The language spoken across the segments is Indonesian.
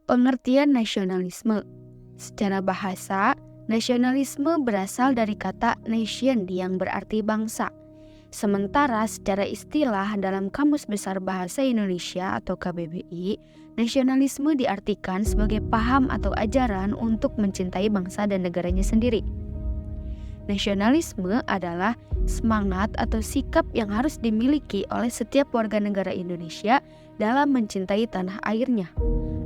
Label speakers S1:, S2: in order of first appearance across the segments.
S1: Pengertian nasionalisme. Secara bahasa, nasionalisme berasal dari kata nation yang berarti bangsa. Sementara secara istilah dalam Kamus Besar Bahasa Indonesia atau KBBI, nasionalisme diartikan sebagai paham atau ajaran untuk mencintai bangsa dan negaranya sendiri. Nasionalisme adalah semangat atau sikap yang harus dimiliki oleh setiap warga negara Indonesia dalam mencintai tanah airnya.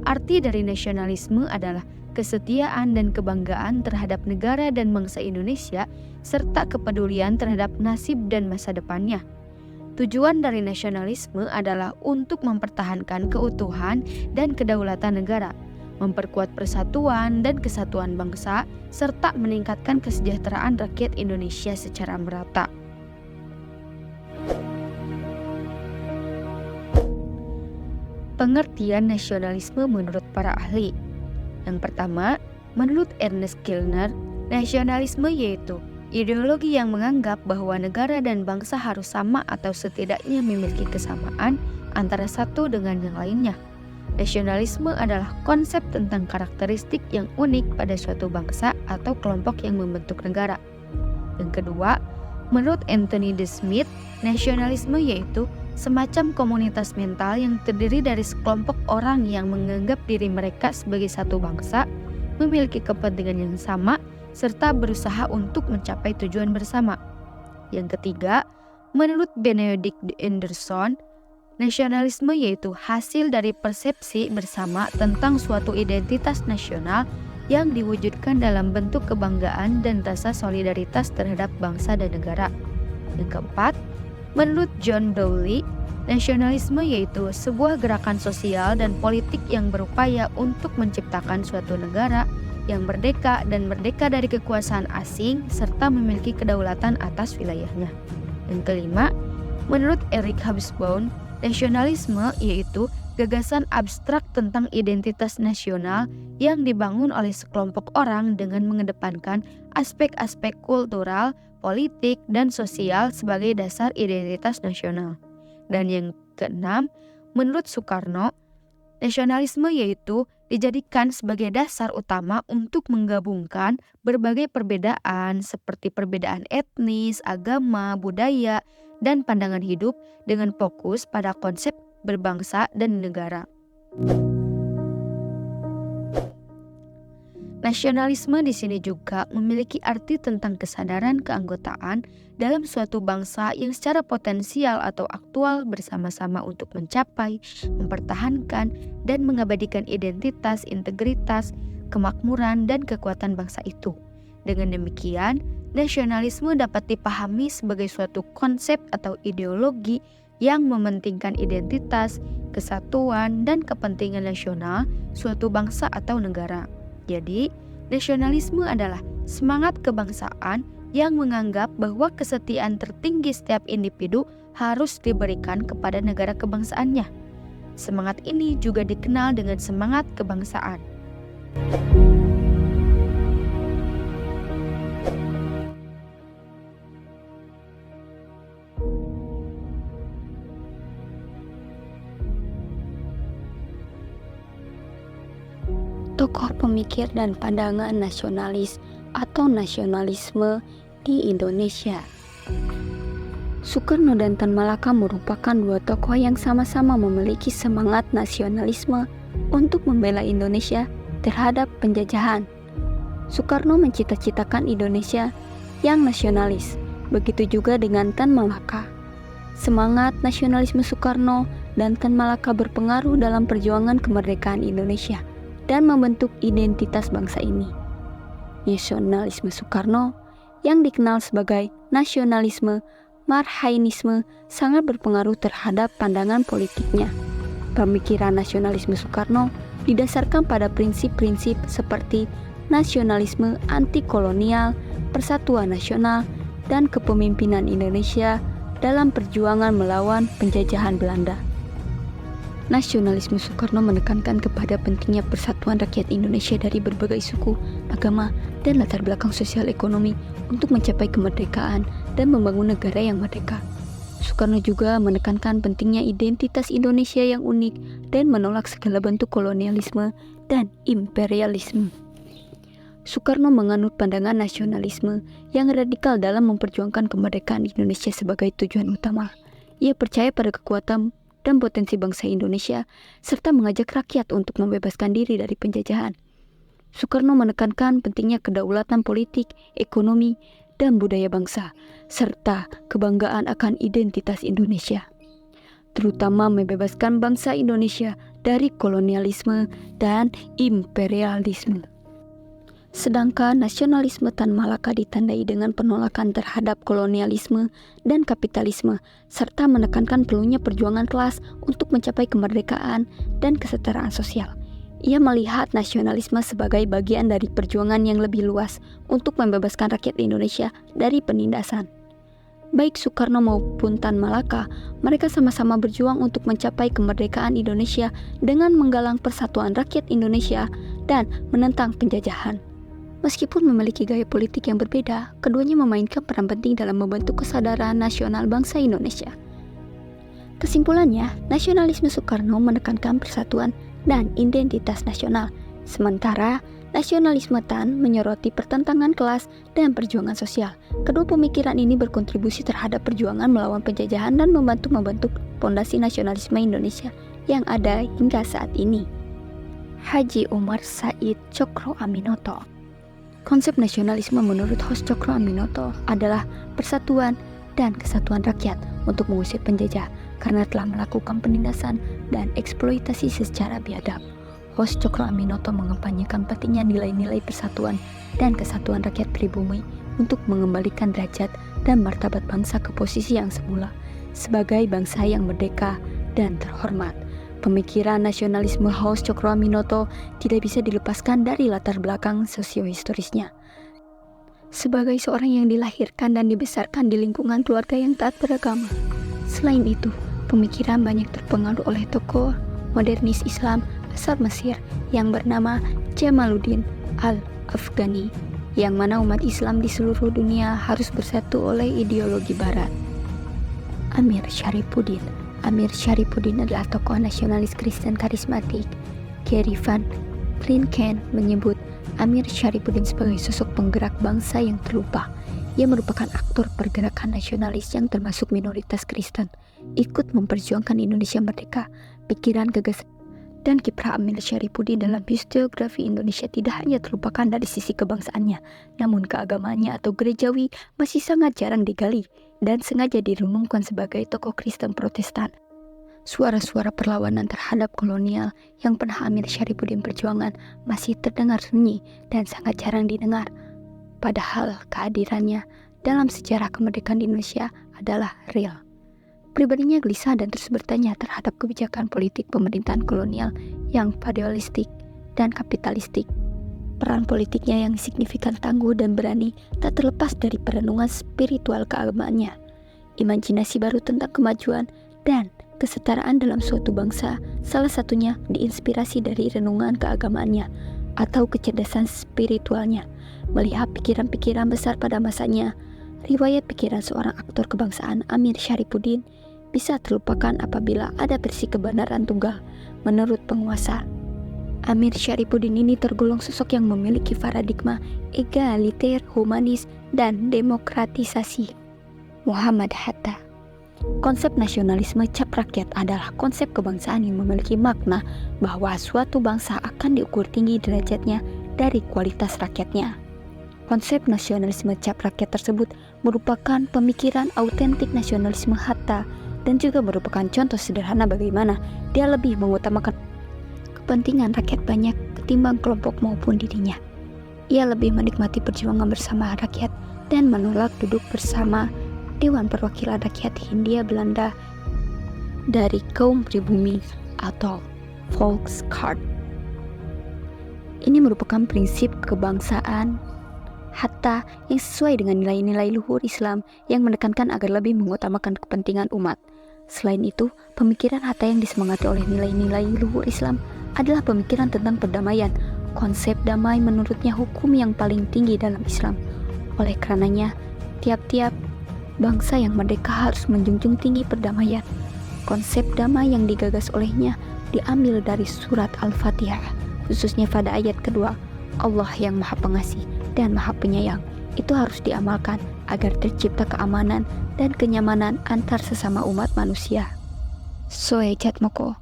S1: Arti dari nasionalisme adalah kesetiaan dan kebanggaan terhadap negara dan bangsa Indonesia serta kepedulian terhadap nasib dan masa depannya. Tujuan dari nasionalisme adalah untuk mempertahankan keutuhan dan kedaulatan negara, memperkuat persatuan dan kesatuan bangsa, serta meningkatkan kesejahteraan rakyat Indonesia secara merata. Pengertian nasionalisme menurut para ahli. Yang pertama, menurut Ernest Gilner, nasionalisme yaitu ideologi yang menganggap bahwa negara dan bangsa harus sama atau setidaknya memiliki kesamaan antara satu dengan yang lainnya. Nasionalisme adalah konsep tentang karakteristik yang unik pada suatu bangsa atau kelompok yang membentuk negara. Yang kedua, menurut Anthony D. Smith, nasionalisme yaitu semacam komunitas mental yang terdiri dari sekelompok orang yang menganggap diri mereka sebagai satu bangsa, memiliki kepentingan yang sama, serta berusaha untuk mencapai tujuan bersama. Yang ketiga, menurut Benedict Anderson, nasionalisme yaitu hasil dari persepsi bersama tentang suatu identitas nasional yang diwujudkan dalam bentuk kebanggaan dan rasa solidaritas terhadap bangsa dan negara. Yang keempat, menurut John Dowley, nasionalisme yaitu sebuah gerakan sosial dan politik yang berupaya untuk menciptakan suatu negara yang merdeka dan merdeka dari kekuasaan asing serta memiliki kedaulatan atas wilayahnya. Yang kelima, menurut Eric Hobsbawm, nasionalisme yaitu gagasan abstrak tentang identitas nasional yang dibangun oleh sekelompok orang dengan mengedepankan aspek-aspek kultural, politik, dan sosial sebagai dasar identitas nasional. Dan yang keenam, menurut Soekarno, nasionalisme yaitu dijadikan sebagai dasar utama untuk menggabungkan berbagai perbedaan seperti perbedaan etnis, agama, budaya, dan pandangan hidup dengan fokus pada konsep berbangsa dan negara. Nasionalisme di sini juga memiliki arti tentang kesadaran keanggotaan dalam suatu bangsa yang secara potensial atau aktual bersama-sama untuk mencapai, mempertahankan, dan mengabadikan identitas, integritas, kemakmuran, dan kekuatan bangsa itu. Dengan demikian, nasionalisme dapat dipahami sebagai suatu konsep atau ideologi yang mementingkan identitas, kesatuan, dan kepentingan nasional suatu bangsa atau negara. Jadi, nasionalisme adalah semangat kebangsaan yang menganggap bahwa kesetiaan tertinggi setiap individu harus diberikan kepada negara kebangsaannya. Semangat ini juga dikenal dengan semangat kebangsaan.
S2: Tokoh pemikir dan pandangan nasionalis atau nasionalisme di Indonesia. Soekarno dan Tan Malaka merupakan dua tokoh yang sama-sama memiliki semangat nasionalisme untuk membela Indonesia terhadap penjajahan. Soekarno mencita-citakan Indonesia yang nasionalis, begitu juga dengan Tan Malaka. Semangat nasionalisme Soekarno dan Tan Malaka berpengaruh dalam perjuangan kemerdekaan Indonesia dan membentuk identitas bangsa ini. Nasionalisme Soekarno yang dikenal sebagai nasionalisme marhainisme sangat berpengaruh terhadap pandangan politiknya. Pemikiran nasionalisme Soekarno didasarkan pada prinsip-prinsip seperti nasionalisme anti-kolonial, persatuan nasional, dan kepemimpinan Indonesia dalam perjuangan melawan penjajahan Belanda. Nasionalisme Soekarno menekankan kepada pentingnya persatuan rakyat Indonesia dari berbagai suku, agama, dan latar belakang sosial ekonomi untuk mencapai kemerdekaan dan membangun negara yang merdeka. Soekarno juga menekankan pentingnya identitas Indonesia yang unik dan menolak segala bentuk kolonialisme dan imperialisme. Soekarno menganut pandangan nasionalisme yang radikal dalam memperjuangkan kemerdekaan Indonesia sebagai tujuan utama. Ia percaya pada kekuatan dan potensi bangsa Indonesia, serta mengajak rakyat untuk membebaskan diri dari penjajahan. Soekarno menekankan pentingnya kedaulatan politik, ekonomi, dan budaya bangsa, serta kebanggaan akan identitas Indonesia, terutama membebaskan bangsa Indonesia dari kolonialisme dan imperialisme. Sedangkan nasionalisme Tan Malaka ditandai dengan penolakan terhadap kolonialisme dan kapitalisme, serta menekankan perlunya perjuangan kelas untuk mencapai kemerdekaan dan kesetaraan sosial. Ia melihat nasionalisme sebagai bagian dari perjuangan yang lebih luas untuk membebaskan rakyat Indonesia dari penindasan. Baik Soekarno maupun Tan Malaka, mereka sama-sama berjuang untuk mencapai kemerdekaan Indonesia dengan menggalang persatuan rakyat Indonesia dan menentang penjajahan. Meskipun memiliki gaya politik yang berbeda, keduanya memainkan peran penting dalam membentuk kesadaran nasional bangsa Indonesia. Kesimpulannya, nasionalisme Soekarno menekankan persatuan dan identitas nasional, sementara nasionalisme Tan menyoroti pertentangan kelas dan perjuangan sosial. Kedua pemikiran ini berkontribusi terhadap perjuangan melawan penjajahan dan membantu membentuk fondasi nasionalisme Indonesia yang ada hingga saat ini. Haji Umar Said Tjokro Aminoto. Konsep nasionalisme menurut Hos Tjokro Aminoto adalah persatuan dan kesatuan rakyat untuk mengusir penjajah karena telah melakukan penindasan dan eksploitasi secara biadab. Hos Tjokro Aminoto mengempanyekan pentingnya nilai-nilai persatuan dan kesatuan rakyat pribumi untuk mengembalikan derajat dan martabat bangsa ke posisi yang semula sebagai bangsa yang merdeka dan terhormat. Pemikiran nasionalisme Hos Tjokro Aminoto tidak bisa dilepaskan dari latar belakang sosiohistorisnya. Sebagai seorang yang dilahirkan dan dibesarkan di lingkungan keluarga yang taat beragama. Selain itu, pemikiran banyak terpengaruh oleh tokoh modernis Islam asal Mesir yang bernama Jamaluddin Al-Afghani, yang mana umat Islam di seluruh dunia harus bersatu oleh ideologi Barat. Amir Syarifuddin. Amir Syarifuddin adalah tokoh nasionalis Kristen karismatik. Gary Van Klinken menyebut Amir Syarifuddin sebagai sosok penggerak bangsa yang terlupa. Ia merupakan aktor pergerakan nasionalis yang termasuk minoritas Kristen, ikut memperjuangkan Indonesia merdeka. Pikiran, gagasan, dan kiprah Amir Syarifuddin dalam historiografi Indonesia tidak hanya terlupakan dari sisi kebangsaannya, namun keagamaannya atau gerejawi masih sangat jarang digali dan sengaja direnungkan sebagai tokoh Kristen Protestan. Suara-suara perlawanan terhadap kolonial yang pernah Amir Syarifuddin perjuangan masih terdengar sunyi dan sangat jarang didengar. Padahal kehadirannya dalam sejarah kemerdekaan di Indonesia adalah real. Pribadinya gelisah dan terus bertanya terhadap kebijakan politik pemerintahan kolonial yang feodalistik dan kapitalistik. Peran politiknya yang signifikan, tangguh, dan berani tak terlepas dari perenungan spiritual keagamaannya. Imajinasi baru tentang kemajuan dan kesetaraan dalam suatu bangsa, salah satunya diinspirasi dari renungan keagamaannya atau kecerdasan spiritualnya. Melihat pikiran-pikiran besar pada masanya, riwayat pikiran seorang aktor kebangsaan Amir Syarifuddin bisa terlupakan apabila ada versi kebenaran tunggal menurut penguasa. Amir Syarifuddin ini tergolong sosok yang memiliki paradigma egaliter, humanis, dan demokratisasi. Muhammad Hatta. Konsep nasionalisme cap rakyat adalah konsep kebangsaan yang memiliki makna bahwa suatu bangsa akan diukur tinggi derajatnya dari kualitas rakyatnya. Konsep nasionalisme cap rakyat tersebut merupakan pemikiran autentik nasionalisme Hatta dan juga merupakan contoh sederhana bagaimana dia lebih mengutamakan kepentingan rakyat banyak ketimbang kelompok maupun dirinya. Ia lebih menikmati perjuangan bersama rakyat dan menolak duduk bersama Dewan Perwakilan Rakyat Hindia Belanda dari kaum pribumi atau Volksraad. Ini merupakan prinsip kebangsaan Hatta yang sesuai dengan nilai-nilai luhur Islam yang menekankan agar lebih mengutamakan kepentingan umat. Selain itu, pemikiran Hatta yang disemangati oleh nilai-nilai luhur Islam adalah pemikiran tentang perdamaian. Konsep damai menurutnya hukum yang paling tinggi dalam Islam. Oleh karenanya, tiap-tiap bangsa yang merdeka harus menjunjung tinggi perdamaian. Konsep damai yang digagas olehnya diambil dari surat Al-Fatihah khususnya pada ayat kedua, Allah yang Maha Pengasih dan Maha Penyayang. Itu harus diamalkan agar tercipta keamanan dan kenyamanan antar sesama umat manusia. Soe Jatmoko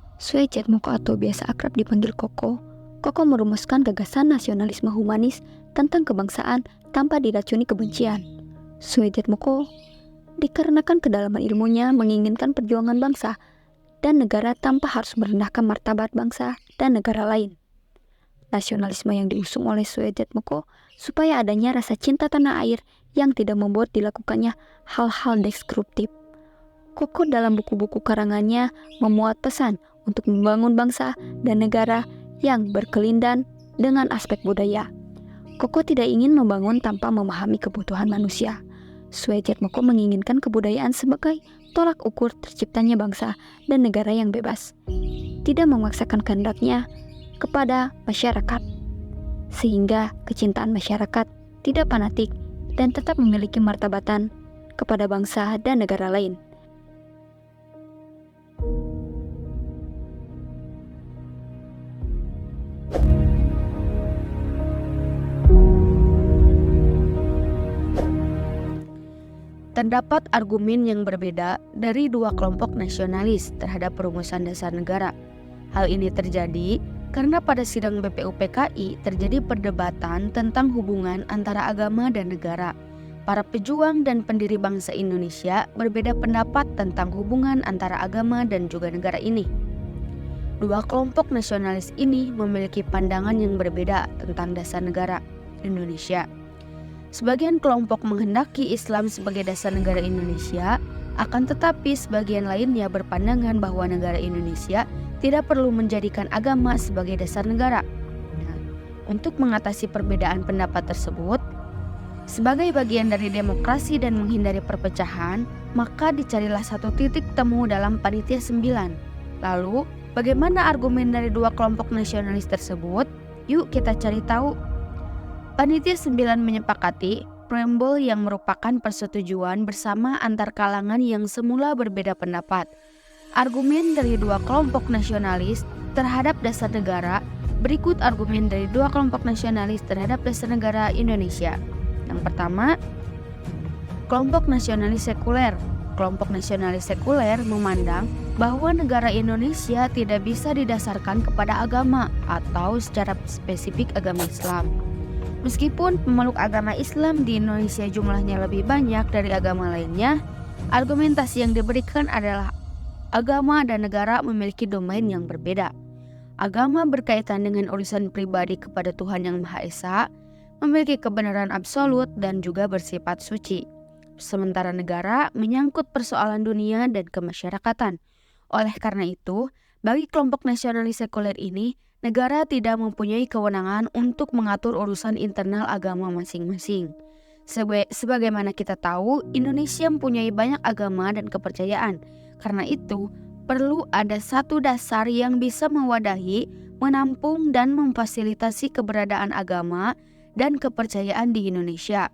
S2: atau biasa akrab dipanggil Koko merumuskan gagasan nasionalisme humanis tentang kebangsaan tanpa diracuni kebencian. Soe Jatmoko dikarenakan kedalaman ilmunya menginginkan perjuangan bangsa dan negara tanpa harus merendahkan martabat bangsa dan negara lain. Nasionalisme yang diusung oleh Soe Jatmoko supaya adanya rasa cinta tanah air yang tidak membuat dilakukannya hal-hal destruktif. Koko dalam buku-buku karangannya memuat pesan untuk membangun bangsa dan negara yang berkelindan dengan aspek budaya. Koko tidak ingin membangun tanpa memahami kebutuhan manusia. Soe Jatmoko menginginkan kebudayaan sebagai tolak ukur terciptanya bangsa dan negara yang bebas, tidak memaksakan kehendaknya kepada masyarakat, sehingga kecintaan masyarakat tidak fanatik dan tetap memiliki martabatan kepada bangsa dan negara lain.
S1: Terdapat argumen yang berbeda dari dua kelompok nasionalis terhadap perumusan dasar negara. Hal ini terjadi karena pada sidang BPUPKI terjadi perdebatan tentang hubungan antara agama dan negara. Para pejuang dan pendiri bangsa Indonesia berbeda pendapat tentang hubungan antara agama dan juga negara ini. Dua kelompok nasionalis ini memiliki pandangan yang berbeda tentang dasar negara Indonesia. Sebagian kelompok menghendaki Islam sebagai dasar negara Indonesia, akan tetapi sebagian lainnya berpandangan bahwa negara Indonesia tidak perlu menjadikan agama sebagai dasar negara. Nah, untuk mengatasi perbedaan pendapat tersebut, sebagai bagian dari demokrasi dan menghindari perpecahan, maka dicarilah satu titik temu dalam Panitia 9. Lalu, bagaimana argumen dari dua kelompok nasionalis tersebut? Yuk kita cari tahu. Panitia 9 menyepakati preambul yang merupakan persetujuan bersama antar kalangan yang semula berbeda pendapat. Argumen dari dua kelompok nasionalis terhadap dasar negara, berikut argumen dari dua kelompok nasionalis terhadap dasar negara Indonesia. Yang pertama, kelompok nasionalis sekuler. Kelompok nasionalis sekuler memandang bahwa negara Indonesia tidak bisa didasarkan kepada agama atau secara spesifik agama Islam. Meskipun pemeluk agama Islam di Indonesia jumlahnya lebih banyak dari agama lainnya, argumentasi yang diberikan adalah agama dan negara memiliki domain yang berbeda. Agama berkaitan dengan urusan pribadi kepada Tuhan Yang Maha Esa, memiliki kebenaran absolut dan juga bersifat suci. Sementara negara menyangkut persoalan dunia dan kemasyarakatan. Oleh karena itu, bagi kelompok nasionalis sekuler ini, negara tidak mempunyai kewenangan untuk mengatur urusan internal agama masing-masing. Sebagaimana kita tahu, Indonesia mempunyai banyak agama dan kepercayaan. Karena itu, perlu ada satu dasar yang bisa mewadahi, menampung, dan memfasilitasi keberadaan agama dan kepercayaan di Indonesia.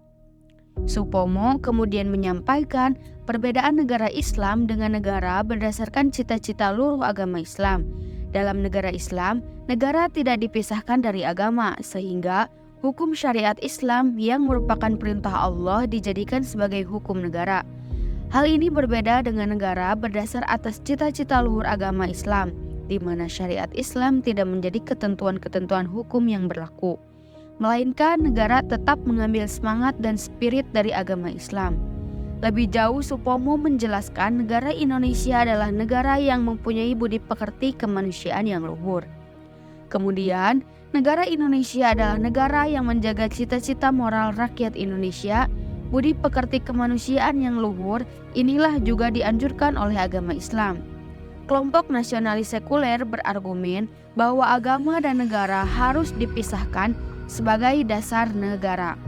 S1: Supomo kemudian menyampaikan perbedaan negara Islam dengan negara berdasarkan cita-cita luruh agama Islam. Dalam negara Islam, negara tidak dipisahkan dari agama, sehingga hukum syariat Islam yang merupakan perintah Allah dijadikan sebagai hukum negara. Hal ini berbeda dengan negara berdasar atas cita-cita luhur agama Islam, di mana syariat Islam tidak menjadi ketentuan-ketentuan hukum yang berlaku, melainkan negara tetap mengambil semangat dan spirit dari agama Islam. Lebih jauh, Supomo menjelaskan negara Indonesia adalah negara yang mempunyai budi pekerti kemanusiaan yang luhur. Kemudian, negara Indonesia adalah negara yang menjaga cita-cita moral rakyat Indonesia, budi pekerti kemanusiaan yang luhur. Inilah juga dianjurkan oleh agama Islam. Kelompok nasionalis sekuler berargumen bahwa agama dan negara harus dipisahkan sebagai dasar negara.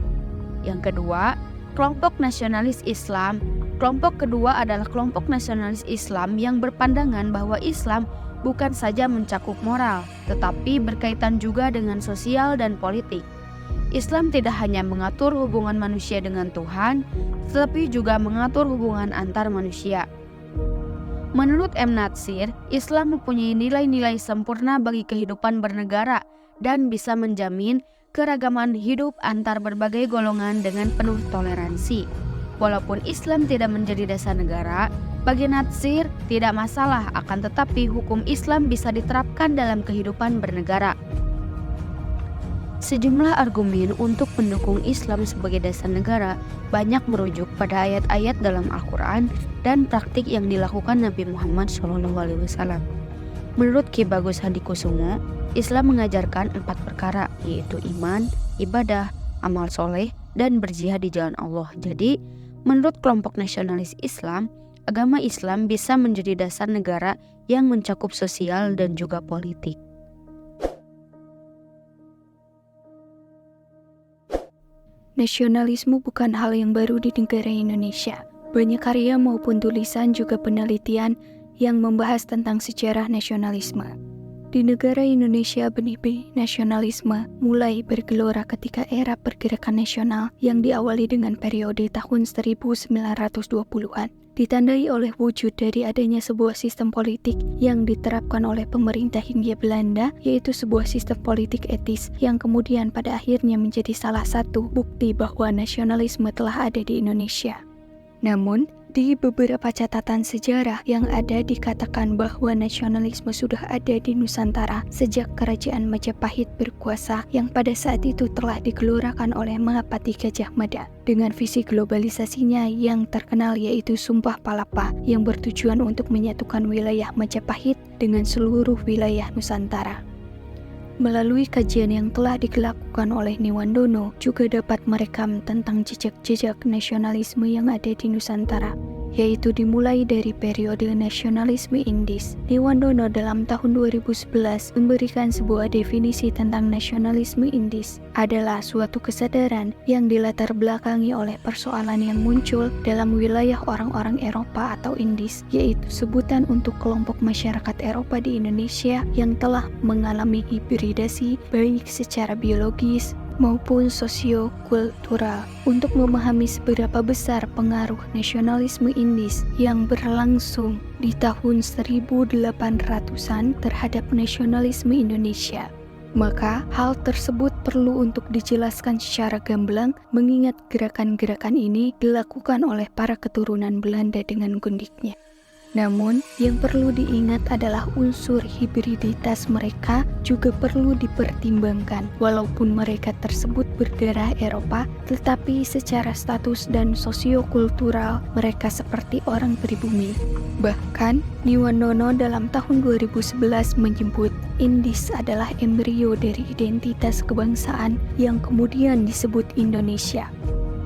S1: Yang kedua, kelompok nasionalis Islam. Kelompok kedua adalah kelompok nasionalis Islam yang berpandangan bahwa Islam bukan saja mencakup moral, tetapi berkaitan juga dengan sosial dan politik. Islam tidak hanya mengatur hubungan manusia dengan Tuhan, tetapi juga mengatur hubungan antar manusia. Menurut M. Natsir, Islam mempunyai nilai-nilai sempurna bagi kehidupan bernegara dan bisa menjamin keragaman hidup antar berbagai golongan dengan penuh toleransi. Walaupun Islam tidak menjadi dasar negara, bagi Natsir tidak masalah, akan tetapi hukum Islam bisa diterapkan dalam kehidupan bernegara. Sejumlah argumen untuk mendukung Islam sebagai dasar negara banyak merujuk pada ayat-ayat dalam Al-Quran dan praktik yang dilakukan Nabi Muhammad SAW. Menurut Ki Bagus Hadikusumo, Islam mengajarkan 4 perkara, yaitu iman, ibadah, amal soleh, dan berjihad di jalan Allah. Jadi, menurut kelompok nasionalis Islam, agama Islam bisa menjadi dasar negara yang mencakup sosial dan juga politik.
S2: Nasionalisme bukan hal yang baru di negara Indonesia. Banyak karya maupun tulisan juga penelitian yang membahas tentang sejarah nasionalisme. Di negara Indonesia, benih-benih nasionalisme mulai bergelora ketika era pergerakan nasional yang diawali dengan periode tahun 1920-an, ditandai oleh wujud dari adanya sebuah sistem politik yang diterapkan oleh pemerintah Hindia Belanda, yaitu sebuah sistem politik etis yang kemudian pada akhirnya menjadi salah satu bukti bahwa nasionalisme telah ada di Indonesia. Namun, di beberapa catatan sejarah yang ada dikatakan bahwa nasionalisme sudah ada di Nusantara sejak Kerajaan Majapahit berkuasa yang pada saat itu telah digelorakan oleh Mahapati Gajah Mada dengan visi globalisasinya yang terkenal, yaitu Sumpah Palapa yang bertujuan untuk menyatukan wilayah Majapahit dengan seluruh wilayah Nusantara. Melalui kajian yang telah dilakukan oleh Niwandono juga dapat merekam tentang jejak-jejak nasionalisme yang ada di Nusantara, yaitu dimulai dari periode nasionalisme Indis. Niwandono dalam tahun 2011 memberikan sebuah definisi tentang nasionalisme Indis adalah suatu kesadaran yang dilatar belakangi oleh persoalan yang muncul dalam wilayah orang-orang Eropa atau Indis, yaitu sebutan untuk kelompok masyarakat Eropa di Indonesia yang telah mengalami hibridasi baik secara biologis maupun sosio-kultural. Untuk memahami seberapa besar pengaruh nasionalisme Indis yang berlangsung di tahun 1800-an terhadap nasionalisme Indonesia, maka hal tersebut perlu untuk dijelaskan secara gamblang, mengingat gerakan-gerakan ini dilakukan oleh para keturunan Belanda dengan gundiknya. Namun, yang perlu diingat adalah unsur hibriditas mereka juga perlu dipertimbangkan. Walaupun mereka tersebut berdarah Eropa, tetapi secara status dan sosiokultural mereka seperti orang pribumi. Bahkan, Niwandono dalam tahun 2011 menyebut Indis adalah embrio dari identitas kebangsaan yang kemudian disebut Indonesia.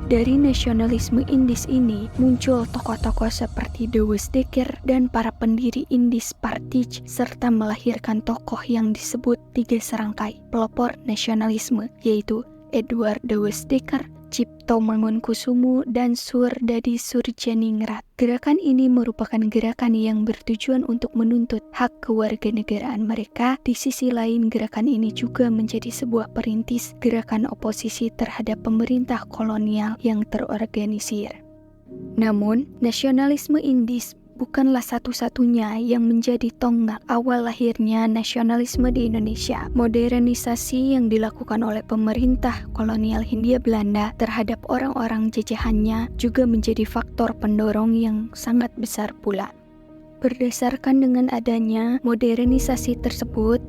S2: Dari nasionalisme Indis ini muncul tokoh-tokoh seperti Dewes Dekker dan para pendiri Indis Partij, serta melahirkan tokoh yang disebut 3 serangkai pelopor nasionalisme, yaitu Edward Dewes Dekker, Cipto Mangunkusumo, dan Suardadi Surjaningrat. Gerakan ini merupakan gerakan yang bertujuan untuk menuntut hak kewarganegaraan mereka. Di sisi lain, gerakan ini juga menjadi sebuah perintis gerakan oposisi terhadap pemerintah kolonial yang terorganisir. Namun, nasionalisme Indis bukanlah satu-satunya yang menjadi tonggak awal lahirnya nasionalisme di Indonesia. Modernisasi yang dilakukan oleh pemerintah kolonial Hindia Belanda terhadap orang-orang jajahannya juga menjadi faktor pendorong yang sangat besar pula. Berdasarkan dengan adanya modernisasi tersebut,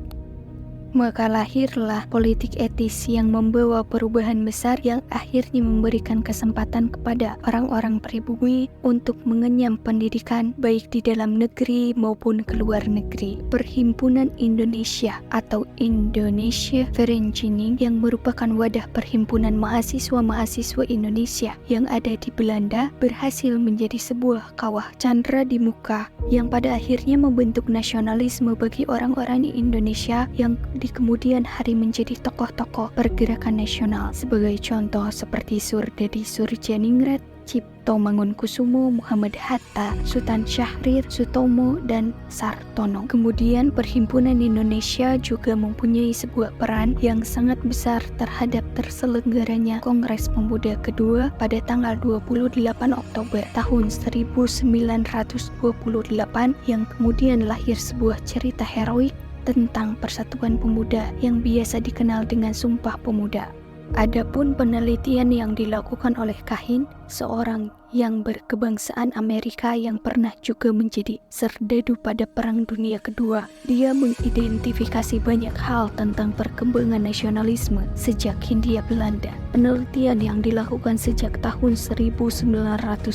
S2: maka lahirlah politik etis yang membawa perubahan besar yang akhirnya memberikan kesempatan kepada orang-orang pribumi untuk mengenyam pendidikan baik di dalam negeri maupun ke luar negeri. Perhimpunan Indonesia atau Indonesia Vereniging yang merupakan wadah perhimpunan mahasiswa-mahasiswa Indonesia yang ada di Belanda berhasil menjadi sebuah kawah candra di muka yang pada akhirnya membentuk nasionalisme bagi orang-orang di Indonesia yang di kemudian hari menjadi tokoh-tokoh pergerakan nasional. Sebagai contoh seperti Suardadi Surjaningrat, Cipto Mangunkusumo, Muhammad Hatta, Sultan Syahrir, Sutomo, dan Sartono. Kemudian Perhimpunan Indonesia juga mempunyai sebuah peran yang sangat besar terhadap terselenggaranya Kongres Pemuda kedua pada tanggal 28 Oktober tahun 1928 yang kemudian lahir sebuah cerita heroik tentang Persatuan Pemuda yang biasa dikenal dengan Sumpah Pemuda. Adapun penelitian yang dilakukan oleh Kahin, seorang yang berkebangsaan Amerika yang pernah juga menjadi serdadu pada Perang Dunia Kedua, dia mengidentifikasi banyak hal tentang perkembangan nasionalisme sejak Hindia Belanda. Penelitian yang dilakukan sejak tahun 1948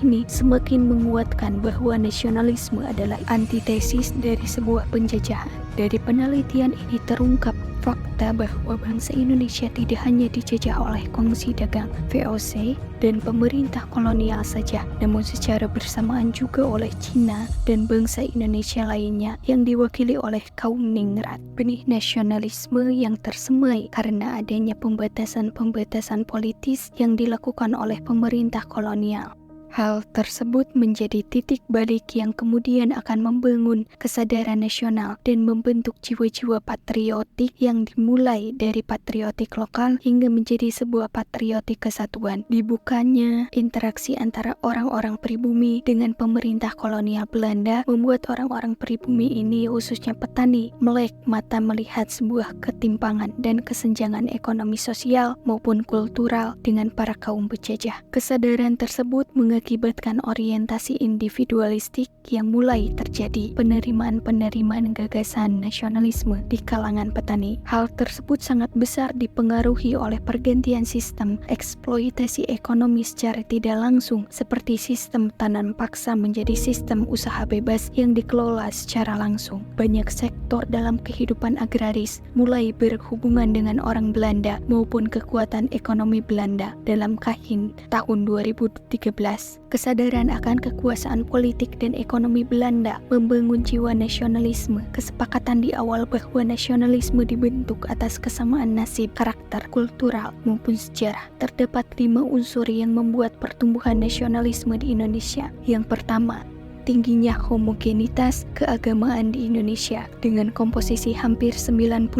S2: ini semakin menguatkan bahwa nasionalisme adalah antitesis dari sebuah penjajahan. Dari penelitian ini terungkap fakta bahwa bangsa Indonesia tidak hanya dijajah oleh kongsi dagang VOC dan pemerintah kolonial saja, namun secara bersamaan juga oleh Cina dan bangsa Indonesia lainnya yang diwakili oleh kaum ningrat. Benih nasionalisme yang tersemai karena adanya pembatasan-pembatasan politis yang dilakukan oleh pemerintah kolonial. Hal tersebut menjadi titik balik yang kemudian akan membangun kesadaran nasional dan membentuk jiwa-jiwa patriotik yang dimulai dari patriotik lokal hingga menjadi sebuah patriotik kesatuan. Dibukanya interaksi antara orang-orang pribumi dengan pemerintah kolonial Belanda membuat orang-orang pribumi ini, khususnya petani, melek mata melihat sebuah ketimpangan dan kesenjangan ekonomi sosial maupun kultural dengan para kaum penjajah. Kesadaran tersebut mengakibatkan orientasi individualistik yang mulai terjadi, penerimaan gagasan nasionalisme di kalangan petani. Hal tersebut sangat besar dipengaruhi oleh pergantian sistem eksploitasi ekonomi secara tidak langsung, seperti sistem tanam paksa menjadi sistem usaha bebas yang dikelola secara langsung. Banyak sektor dalam kehidupan agraris mulai berhubungan dengan orang Belanda maupun kekuatan ekonomi Belanda. Dalam Kahin tahun 2013, kesadaran akan kekuasaan politik dan ekonomi Belanda membangun jiwa nasionalisme. Kesepakatan di awal bahwa nasionalisme dibentuk atas kesamaan nasib, karakter, kultural, maupun sejarah. Terdapat 5 unsur yang membuat pertumbuhan nasionalisme di Indonesia. Yang pertama, tingginya homogenitas keagamaan di Indonesia. Dengan komposisi hampir 90%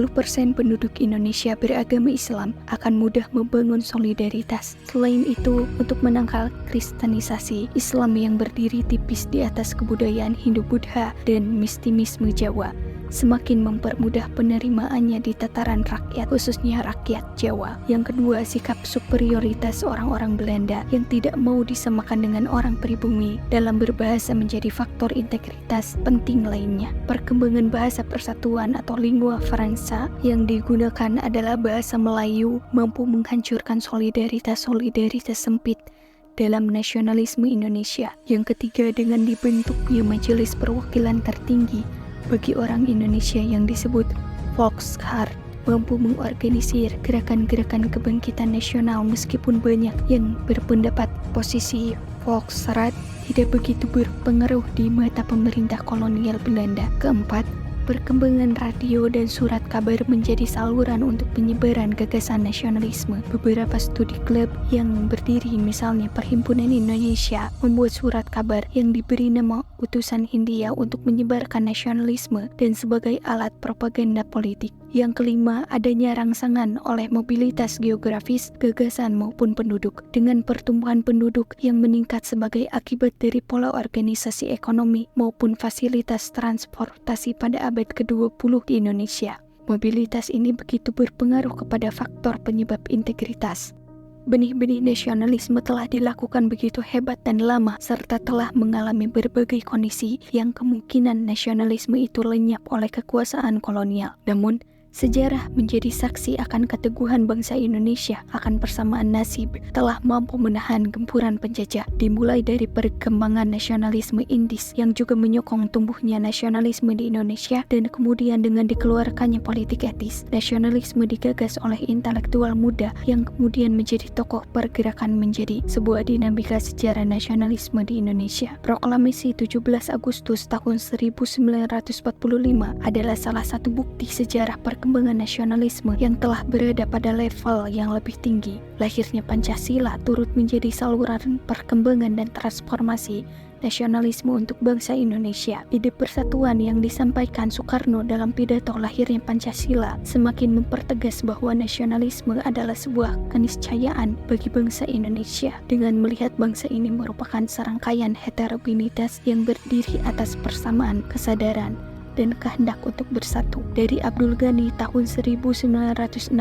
S2: penduduk Indonesia beragama Islam, akan mudah membangun solidaritas. Selain itu, untuk menangkal kristenisasi Islam yang berdiri tipis di atas kebudayaan Hindu-Buddha dan mistimisme Jawa, semakin mempermudah penerimaannya di tataran rakyat, khususnya rakyat Jawa. Yang kedua, sikap superioritas orang-orang Belanda yang tidak mau disamakan dengan orang pribumi dalam berbahasa menjadi faktor integritas penting lainnya. Perkembangan bahasa persatuan atau lingua franca yang digunakan adalah bahasa Melayu mampu menghancurkan solidaritas sempit dalam nasionalisme Indonesia. Yang ketiga, dengan dibentuknya Majelis Perwakilan Tertinggi bagi orang Indonesia yang disebut Volksraad, mampu mengorganisir gerakan-gerakan kebangkitan nasional meskipun banyak yang berpendapat posisi Volksraad tidak begitu berpengaruh di mata pemerintah kolonial Belanda. Keempat, perkembangan radio dan surat kabar menjadi saluran untuk penyebaran gagasan nasionalisme. Beberapa studi klub yang berdiri, misalnya Perhimpunan Indonesia, membuat surat kabar yang diberi nama Utusan Hindia untuk menyebarkan nasionalisme dan sebagai alat propaganda politik. Yang kelima, adanya rangsangan oleh mobilitas geografis, gagasan maupun penduduk. Dengan pertumbuhan penduduk yang meningkat sebagai akibat dari pola organisasi ekonomi maupun fasilitas transportasi pada abad ke-20 di Indonesia, mobilitas ini begitu berpengaruh kepada faktor penyebab integritas. Benih-benih nasionalisme telah dilakukan begitu hebat dan lama, serta telah mengalami berbagai kondisi yang kemungkinan nasionalisme itu lenyap oleh kekuasaan kolonial. Namun, sejarah menjadi saksi akan keteguhan bangsa Indonesia akan persamaan nasib telah mampu menahan gempuran penjajah, dimulai dari perkembangan nasionalisme Indis yang juga menyokong tumbuhnya nasionalisme di Indonesia, dan kemudian dengan dikeluarkannya politik etis, nasionalisme digagas oleh intelektual muda yang kemudian menjadi tokoh pergerakan menjadi sebuah dinamika sejarah nasionalisme di Indonesia. Proklamasi 17 Agustus tahun 1945 adalah salah satu bukti sejarah perkembangan nasionalisme yang telah berada pada level yang lebih tinggi. Lahirnya Pancasila turut menjadi saluran perkembangan dan transformasi nasionalisme untuk bangsa Indonesia. Ide persatuan yang disampaikan Soekarno dalam pidato lahirnya Pancasila semakin mempertegas bahwa nasionalisme adalah sebuah keniscayaan bagi bangsa Indonesia, dengan melihat bangsa ini merupakan serangkaian heterogenitas yang berdiri atas persamaan kesadaran dan kehendak untuk bersatu. Dari Abdul Ghani tahun 1964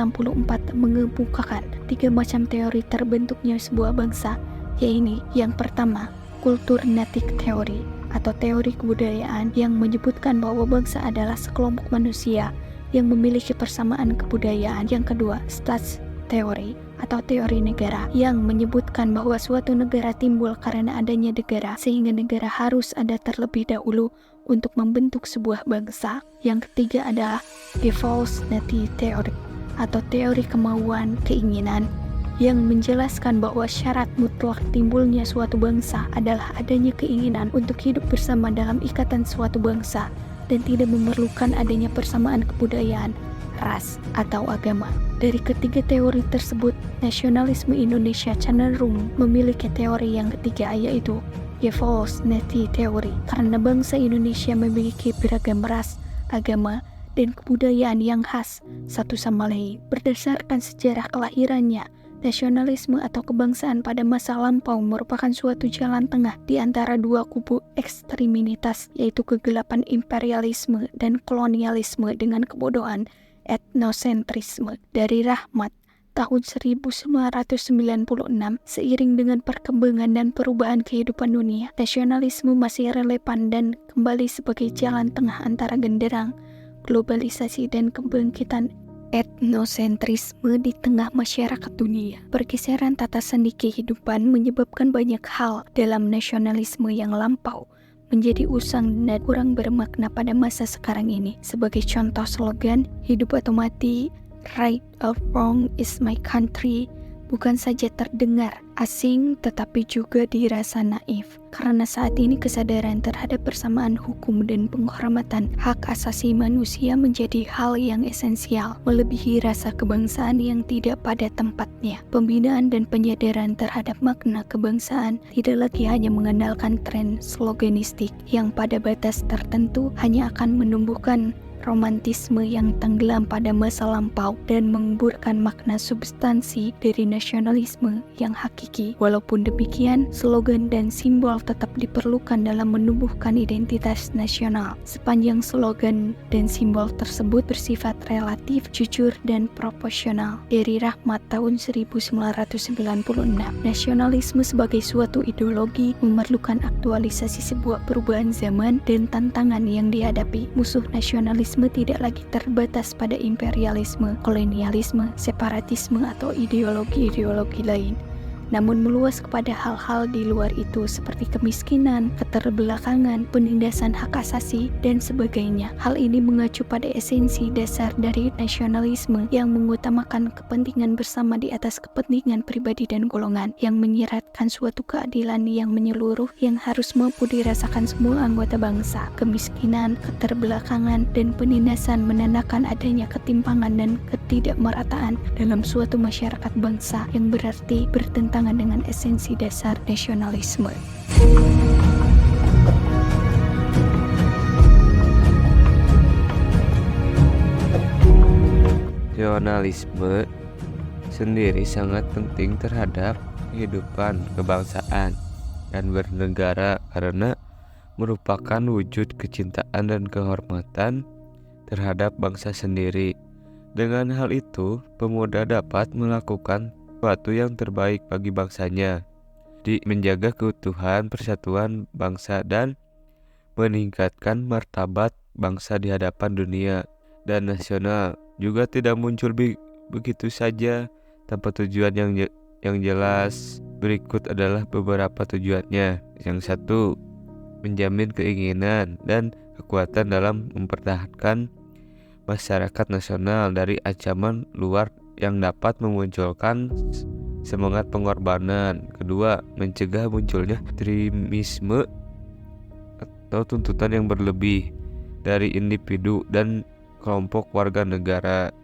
S2: mengemukakan 3 macam teori terbentuknya sebuah bangsa, yaitu yang pertama, kulturnetik teori atau teori kebudayaan yang menyebutkan bahwa bangsa adalah sekelompok manusia yang memiliki persamaan kebudayaan. Yang kedua, stats teori atau teori negara yang menyebutkan bahwa suatu negara timbul karena adanya negara, sehingga negara harus ada terlebih dahulu untuk membentuk sebuah bangsa. Yang ketiga adalah Gefolgsneti teori atau teori kemauan keinginan yang menjelaskan bahwa syarat mutlak timbulnya suatu bangsa adalah adanya keinginan untuk hidup bersama dalam ikatan suatu bangsa dan tidak memerlukan adanya persamaan kebudayaan, ras, atau agama. Dari ketiga teori tersebut, nasionalisme Indonesia cenderung memiliki teori yang ketiga, yaitu Gefolgsneti teori, karena bangsa Indonesia memiliki beragam ras, agama, dan kebudayaan yang khas satu sama lain. Berdasarkan sejarah kelahirannya, nasionalisme atau kebangsaan pada masa lampau merupakan suatu jalan tengah di antara dua kubu ekstremitas, yaitu kegelapan imperialisme dan kolonialisme dengan kebodohan etnosentrisme. Dari Rahmat tahun 1996, seiring dengan perkembangan dan perubahan kehidupan dunia, nasionalisme masih relevan dan kembali sebagai jalan tengah antara genderang globalisasi dan kebangkitan etnosentrisme di tengah masyarakat dunia. Pergeseran tata sendi kehidupan menyebabkan banyak hal dalam nasionalisme yang lampau menjadi usang dan kurang bermakna pada masa sekarang ini. Sebagai contoh slogan, hidup atau mati, right or wrong is my country, bukan saja terdengar asing tetapi juga dirasa naif, karena saat ini kesadaran terhadap persamaan hukum dan penghormatan hak asasi manusia menjadi hal yang esensial, melebihi rasa kebangsaan yang tidak pada tempatnya. Pembinaan dan penyadaran terhadap makna kebangsaan tidak lagi hanya mengandalkan tren sloganistik yang pada batas tertentu hanya akan menumbuhkan romantisme yang tenggelam pada masa lampau dan menguburkan makna substansi dari nasionalisme yang hakiki. Walaupun demikian, slogan dan simbol tetap diperlukan dalam menumbuhkan identitas nasional. Sepanjang slogan dan simbol tersebut bersifat relatif, jujur, dan proporsional. Dari Rahmat tahun 1996, nasionalisme sebagai suatu ideologi memerlukan aktualisasi sebuah perubahan zaman dan tantangan yang dihadapi. Musuh nasionalisme tidak lagi terbatas pada imperialisme, kolonialisme, separatisme, atau ideologi-ideologi lain, namun meluas kepada hal-hal di luar itu seperti kemiskinan, keterbelakangan, penindasan hak asasi, dan sebagainya. Hal ini mengacu pada esensi dasar dari nasionalisme yang mengutamakan kepentingan bersama di atas kepentingan pribadi dan golongan, yang menyiratkan suatu keadilan yang menyeluruh yang harus mampu dirasakan semua anggota bangsa. Kemiskinan, keterbelakangan, dan penindasan menandakan adanya ketimpangan dan ketidakmerataan dalam suatu masyarakat bangsa yang berarti bertentangan dengan esensi dasar nasionalisme.
S3: Nasionalisme sendiri sangat penting terhadap kehidupan kebangsaan dan bernegara karena merupakan wujud kecintaan dan kehormatan terhadap bangsa sendiri. Dengan hal itu, pemuda dapat melakukan sesuatu yang terbaik bagi bangsanya, menjaga keutuhan persatuan bangsa dan meningkatkan martabat bangsa di hadapan dunia dan nasional. Juga tidak muncul begitu saja tanpa tujuan yang jelas. Berikut adalah beberapa tujuannya. Yang satu, menjamin keinginan dan kekuatan dalam mempertahankan masyarakat nasional dari ancaman luar yang dapat memunculkan semangat pengorbanan. Kedua, mencegah munculnya ekstremisme atau tuntutan yang berlebih dari individu dan kelompok warga negara.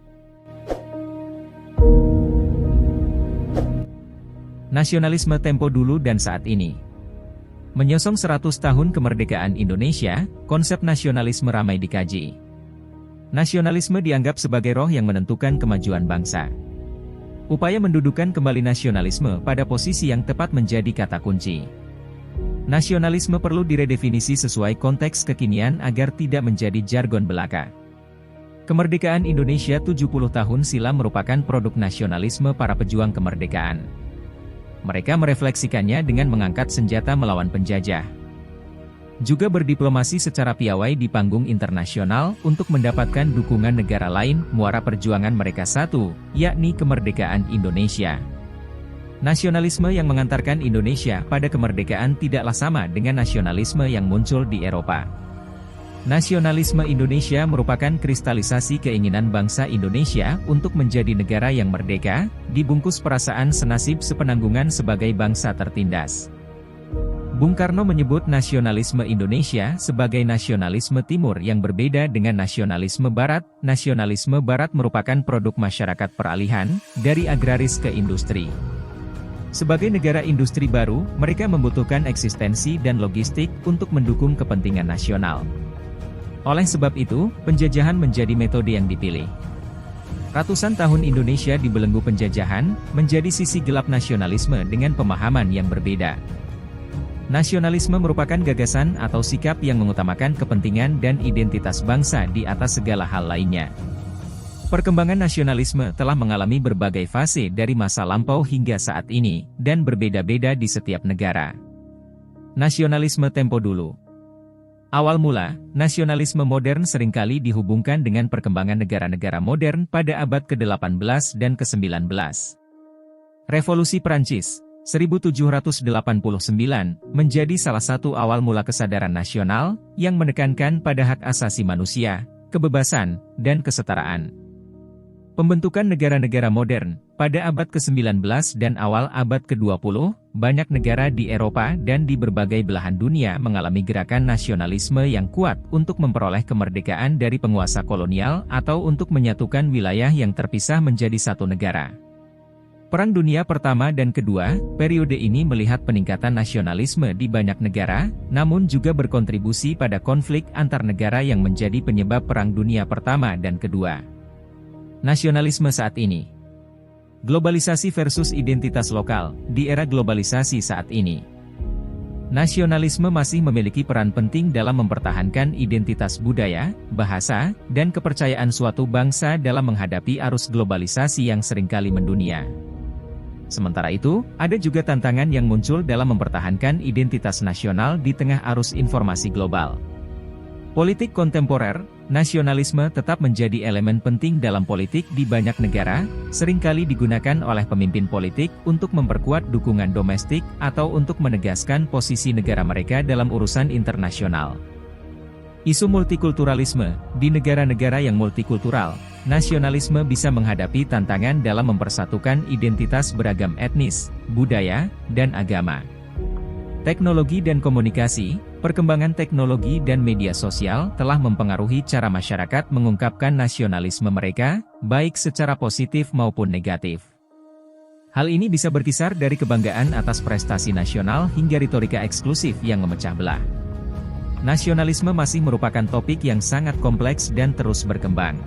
S4: Nasionalisme tempo dulu dan saat ini. Menyongsong 100 tahun kemerdekaan Indonesia, konsep nasionalisme ramai dikaji. Nasionalisme dianggap sebagai roh yang menentukan kemajuan bangsa. Upaya mendudukan kembali nasionalisme pada posisi yang tepat menjadi kata kunci. Nasionalisme perlu diredefinisi sesuai konteks kekinian agar tidak menjadi jargon belaka. Kemerdekaan Indonesia 70 tahun silam merupakan produk nasionalisme para pejuang kemerdekaan. Mereka merefleksikannya dengan mengangkat senjata melawan penjajah. Juga berdiplomasi secara piawai di panggung internasional untuk mendapatkan dukungan negara lain. Muara perjuangan mereka satu, yakni kemerdekaan Indonesia. Nasionalisme yang mengantarkan Indonesia pada kemerdekaan tidaklah sama dengan nasionalisme yang muncul di Eropa. Nasionalisme Indonesia merupakan kristalisasi keinginan bangsa Indonesia untuk menjadi negara yang merdeka, dibungkus perasaan senasib sepenanggungan sebagai bangsa tertindas. Bung Karno menyebut nasionalisme Indonesia sebagai nasionalisme timur yang berbeda dengan nasionalisme barat. Nasionalisme barat merupakan produk masyarakat peralihan, dari agraris ke industri. Sebagai negara industri baru, mereka membutuhkan eksistensi dan logistik untuk mendukung kepentingan nasional. Oleh sebab itu, penjajahan menjadi metode yang dipilih. Ratusan tahun Indonesia dibelenggu penjajahan, menjadi sisi gelap nasionalisme dengan pemahaman yang berbeda. Nasionalisme merupakan gagasan atau sikap yang mengutamakan kepentingan dan identitas bangsa di atas segala hal lainnya. Perkembangan nasionalisme telah mengalami berbagai fase dari masa lampau hingga saat ini, dan berbeda-beda di setiap negara. Nasionalisme tempo dulu. Awal mula, nasionalisme modern seringkali dihubungkan dengan perkembangan negara-negara modern pada abad ke-18 dan ke-19. Revolusi Prancis, 1789, menjadi salah satu awal mula kesadaran nasional, yang menekankan pada hak asasi manusia, kebebasan, dan kesetaraan. Pembentukan negara-negara modern, pada abad ke-19 dan awal abad ke-20, banyak negara di Eropa dan di berbagai belahan dunia mengalami gerakan nasionalisme yang kuat untuk memperoleh kemerdekaan dari penguasa kolonial atau untuk menyatukan wilayah yang terpisah menjadi satu negara. Perang Dunia Pertama dan Kedua, periode ini melihat peningkatan nasionalisme di banyak negara, namun juga berkontribusi pada konflik antar negara yang menjadi penyebab Perang Dunia Pertama dan Kedua. Nasionalisme saat ini. Globalisasi versus identitas lokal. Di era globalisasi saat ini, nasionalisme masih memiliki peran penting dalam mempertahankan identitas budaya, bahasa, dan kepercayaan suatu bangsa dalam menghadapi arus globalisasi yang seringkali mendunia. Sementara itu, ada juga tantangan yang muncul dalam mempertahankan identitas nasional di tengah arus informasi global. Politik kontemporer, nasionalisme tetap menjadi elemen penting dalam politik di banyak negara, seringkali digunakan oleh pemimpin politik untuk memperkuat dukungan domestik atau untuk menegaskan posisi negara mereka dalam urusan internasional. Isu multikulturalisme, di negara-negara yang multikultural, nasionalisme bisa menghadapi tantangan dalam mempersatukan identitas beragam etnis, budaya, dan agama. Teknologi dan komunikasi, perkembangan teknologi dan media sosial telah mempengaruhi cara masyarakat mengungkapkan nasionalisme mereka, baik secara positif maupun negatif. Hal ini bisa berkisar dari kebanggaan atas prestasi nasional hingga retorika eksklusif yang memecah belah. Nasionalisme masih merupakan topik yang sangat kompleks dan terus berkembang.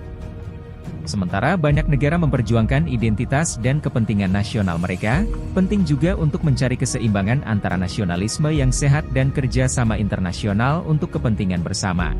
S4: Sementara banyak negara memperjuangkan identitas dan kepentingan nasional mereka, penting juga untuk mencari keseimbangan antara nasionalisme yang sehat dan kerja sama internasional untuk kepentingan bersama.